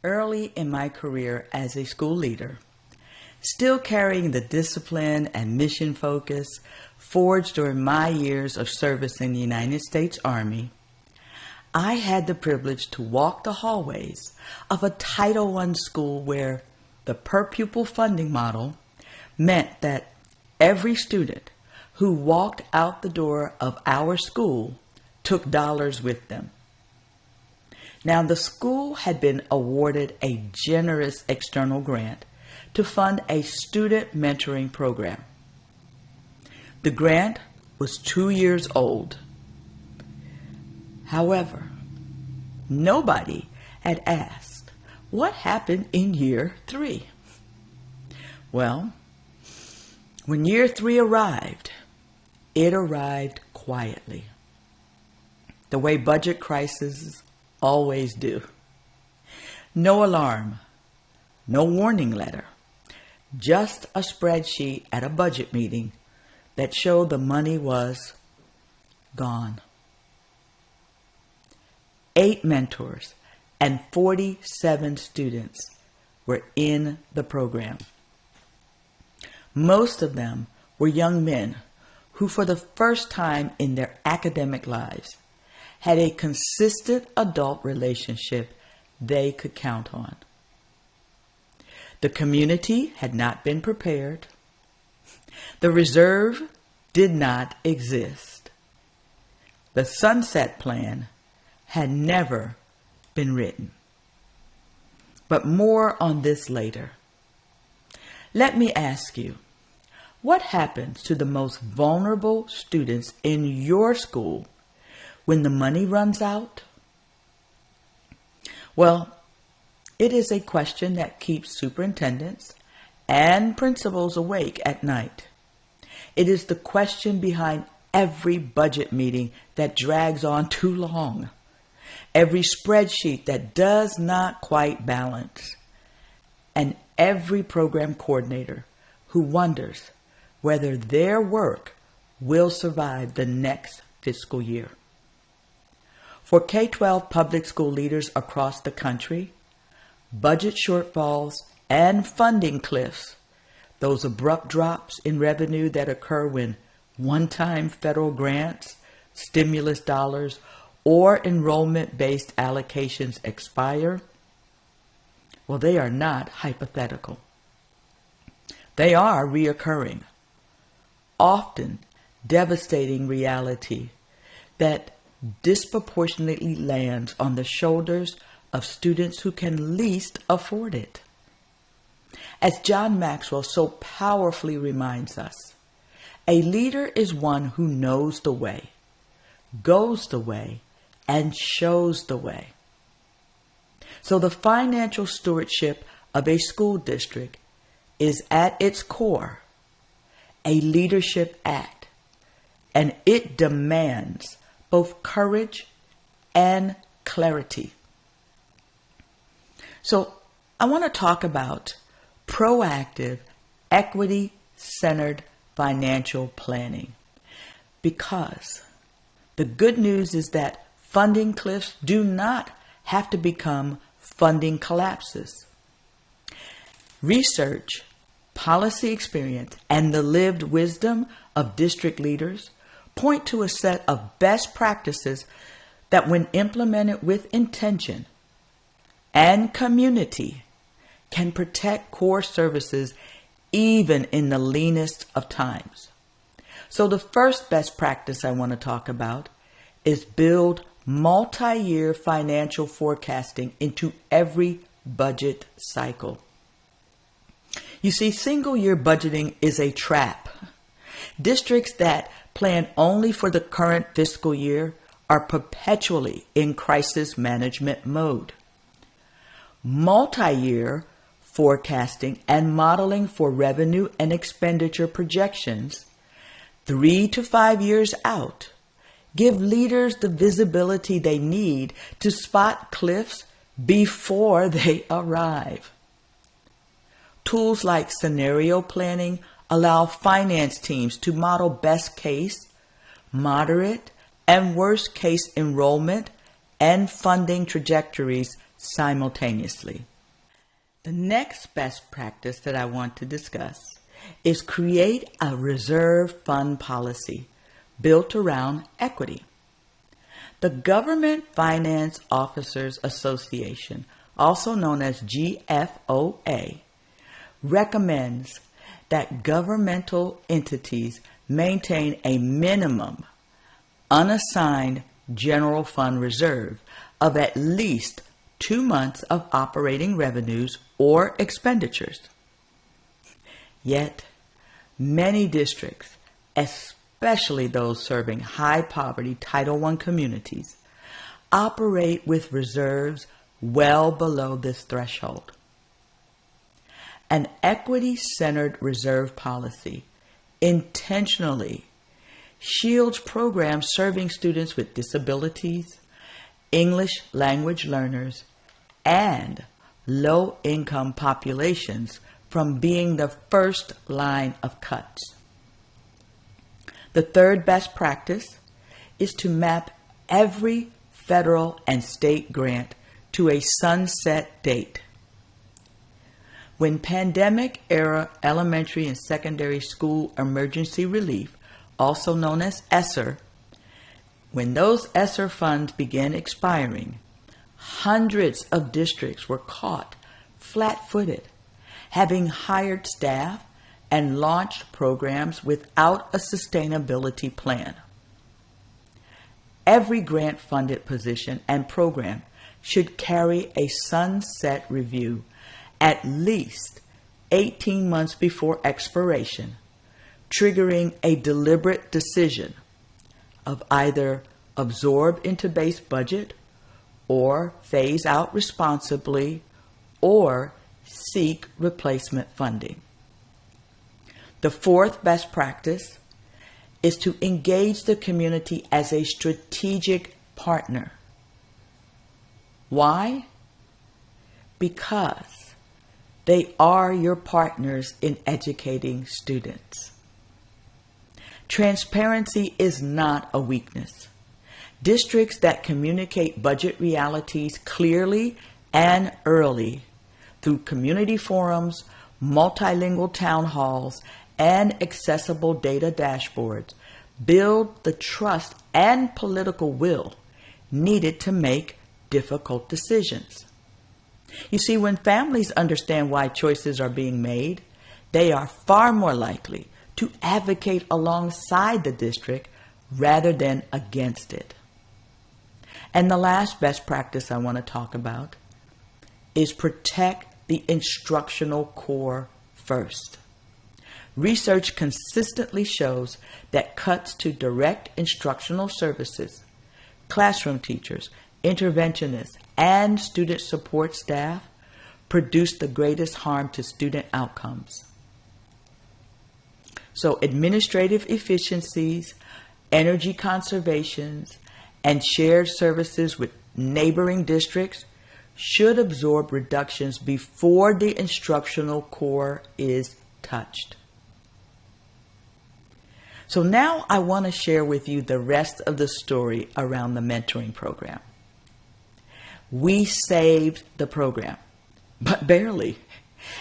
Early in my career as a school leader, still carrying the discipline and mission focus forged during my years of service in the United States Army, I had the privilege to walk the hallways of a Title I school where the per-pupil funding model meant that every student who walked out the door of our school took dollars with them. Now, the school had been awarded a generous external grant to fund a student mentoring program. The grant was 2 years old. However, nobody had asked, what happened in year 3? Well, when year 3 arrived, it arrived quietly, the way budget crises always do. No alarm, no warning letter, just a spreadsheet at a budget meeting that showed the money was gone. 8 mentors and 47 students were in the program. Most of them were young men who, for the first time in their academic lives, had a consistent adult relationship they could count on. The community had not been prepared. The reserve did not exist. The sunset plan had never been written. But more on this later. Let me ask you, what happens to the most vulnerable students in your school when the money runs out? Well, it is a question that keeps superintendents and principals awake at night. It is the question behind every budget meeting that drags on too long, every spreadsheet that does not quite balance, and every program coordinator who wonders whether their work will survive the next fiscal year. For K-12 public school leaders across the country, budget shortfalls and funding cliffs, those abrupt drops in revenue that occur when one-time federal grants, stimulus dollars, or enrollment-based allocations expire, well, they are not hypothetical. They are reoccurring, often devastating reality that disproportionately lands on the shoulders of students who can least afford it. As John Maxwell so powerfully reminds us, a leader is one who knows the way, goes the way, and shows the way. So the financial stewardship of a school district is at its core a leadership act, and it demands both courage and clarity. So I want to talk about proactive, equity-centered financial planning, because the good news is that funding cliffs do not have to become funding collapses. Research, policy experience, and the lived wisdom of district leaders point to a set of best practices that, when implemented with intention and community, can protect core services even in the leanest of times. So the first best practice I want to talk about is build multi-year financial forecasting into every budget cycle. You see, single-year budgeting is a trap. Districts that plan only for the current fiscal year are perpetually in crisis management mode. Multi-year forecasting and modeling for revenue and expenditure projections 3 to 5 years out give leaders the visibility they need to spot cliffs before they arrive. Tools like scenario planning allow finance teams to model best case, moderate, and worst case enrollment and funding trajectories simultaneously. The next best practice that I want to discuss is create a reserve fund policy built around equity. The Government Finance Officers Association, also known as GFOA, recommends that governmental entities maintain a minimum unassigned general fund reserve of at least 2 months of operating revenues or expenditures. Yet, many districts, especially those serving high-poverty Title I communities, operate with reserves well below this threshold. An equity-centered reserve policy intentionally shields programs serving students with disabilities, English language learners, and low-income populations from being the first line of cuts. The third best practice is to map every federal and state grant to a sunset date. When pandemic-era elementary and secondary school emergency relief, also known as ESSER, when those ESSER funds began expiring, hundreds of districts were caught flat-footed, having hired staff and launched programs without a sustainability plan. Every grant-funded position and program should carry a sunset review at least 18 months before expiration, triggering a deliberate decision of either absorb into base budget or phase out responsibly or seek replacement funding. The fourth best practice is to engage the community as a strategic partner. Why? Because they are your partners in educating students. Transparency is not a weakness. Districts that communicate budget realities clearly and early through community forums, multilingual town halls, and accessible data dashboards build the trust and political will needed to make difficult decisions. You see, when families understand why choices are being made, they are far more likely to advocate alongside the district rather than against it. And the last best practice I want to talk about is protect the instructional core first. Research consistently shows that cuts to direct instructional services, classroom teachers, interventionists, and student support staff produce the greatest harm to student outcomes. So administrative efficiencies, energy conservations, and shared services with neighboring districts should absorb reductions before the instructional core is touched. So now I want to share with you the rest of the story around the mentoring program. We saved the program, but barely,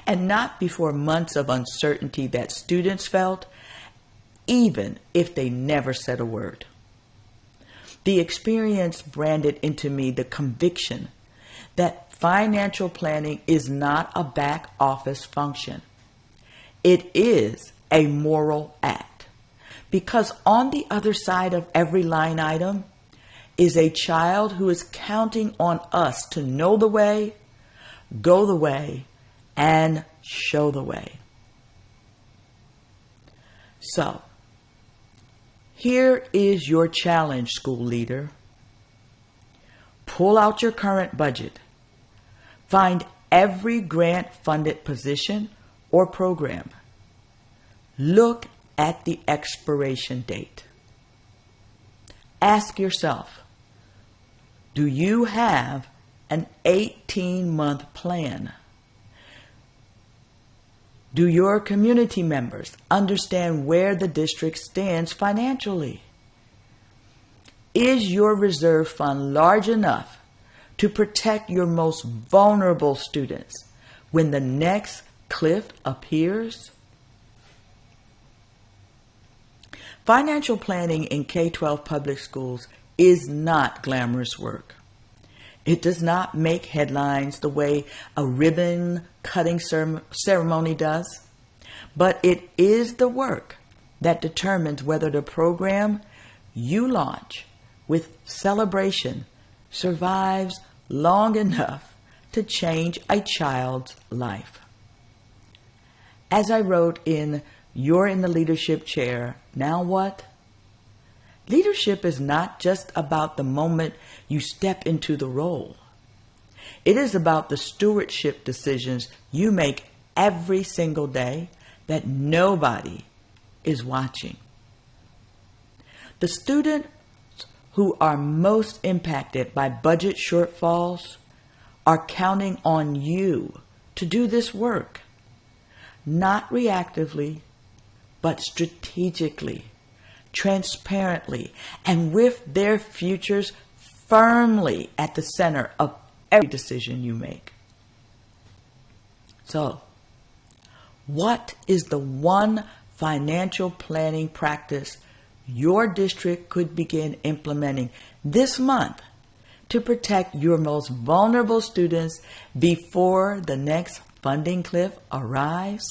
and not before months of uncertainty that students felt, even if they never said a word. The experience branded into me the conviction that financial planning is not a back office function. It is a moral act, because on the other side of every line item is a child who is counting on us to know the way, go the way, and show the way. So, here is your challenge, school leader. Pull out your current budget. Find every grant-funded position or program. Look at the expiration date. Ask yourself, do you have an 18-month plan? Do your community members understand where the district stands financially? Is your reserve fund large enough to protect your most vulnerable students when the next cliff appears? Financial planning in K-12 public schools is not glamorous work. It does not make headlines the way a ribbon-cutting ceremony does, but it is the work that determines whether the program you launch with celebration survives long enough to change a child's life. As I wrote in You're in the Leadership Chair, Now What? Leadership is not just about the moment you step into the role. It is about the stewardship decisions you make every single day that nobody is watching. The students who are most impacted by budget shortfalls are counting on you to do this work, not reactively, but strategically, transparently, and with their futures firmly at the center of every decision you make. So, what is the one financial planning practice your district could begin implementing this month to protect your most vulnerable students before the next funding cliff arrives?